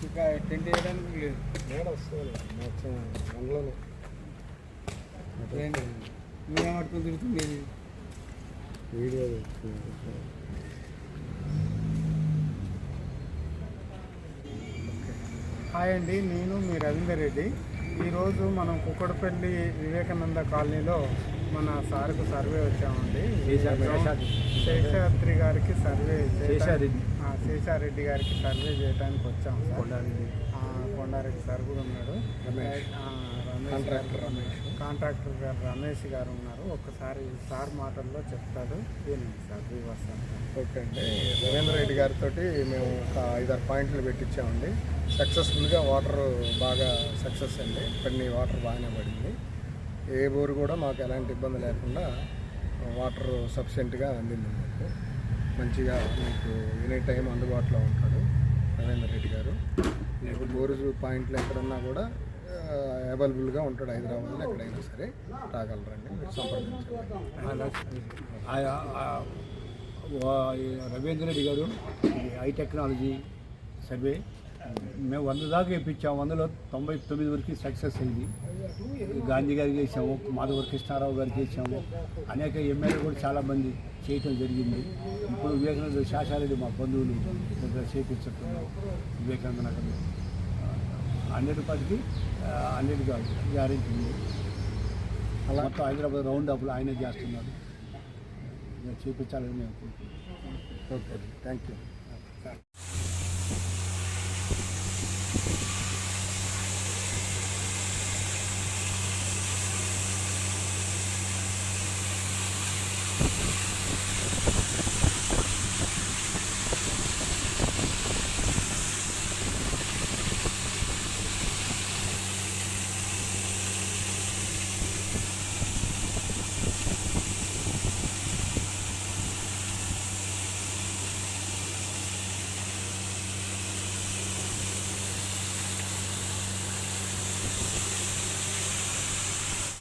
ఇంకా టెంట్ వేయడానికి లేదు, మేడ వస్తుంది మొత్తం అందులోనే. నువ్వేమట్టుకుని తిరుగుతుంది వీడియో హాయ్ అండి, నేను మీ రవీందర్ రెడ్డి. ఈరోజు మనం కుక్కడపల్లి వివేకానంద కాలనీలో మన సార్కు సర్వే వచ్చామండి. శేషాద్రి గారికి సర్వే, శేషారెడ్డి గారికి సర్వే చేయడానికి వచ్చాము. కొండారెడ్డి సార్ కూడా ఉన్నాడు, కాంట్రాక్టర్ గారు రమేష్ గారు ఉన్నారు. ఒక్కసారి సార్ మాటల్లో చెప్తాడు. ఏనండి సార్ రివర్స్. ఓకే అండి, రవీంద్ర రెడ్డి గారితో మేము ఒక 5-6 పాయింట్లు పెట్టించామండి. సక్సెస్ఫుల్గా వాటర్ బాగా సక్సెస్ అండి. కొన్ని వాటర్ బాగానే పడింది. ఏ బోరు కూడా మాకు ఎలాంటి ఇబ్బంది లేకుండా వాటర్ సఫిషియెంట్గా అందింది. మాకు మంచిగా మీకు ఎనీ టైం అందుబాటులో ఉంటాడు రవీంద్ర రెడ్డి గారు. మీకు బోరు పాయింట్లు ఎక్కడున్నా కూడా అవైలబుల్గా ఉంటాడు. హైదరాబాద్లో ఎక్కడైనా సరే రాగలరండి, మీరు సంప్రదించండి. రవీంద్ర రెడ్డి గారు హై టెక్నాలజీ సర్వే మేము 100 దాకా ఇప్పించాము. 100లో 99 వరకు సక్సెస్ అయింది. గాంధీ గారికి చేసాము, మాధవ కృష్ణారావు గారికి చేసాము, అనేక ఎమ్మెల్యే కూడా చాలామంది చేయటం జరిగింది. ఇప్పుడు వివేకానంద శాషారెడ్డి మా బంధువులు దగ్గర చేయించుతున్నాం. వివేకానంద నగర్లో 100% 100 గ్యారెంటీ ఉంది. అలా మొత్తం హైదరాబాద్ రౌండ్ అప్లో ఆయనే చేస్తున్నారు. చేయించాలని మేము అనుకుంటున్నాం. Okay, thank you.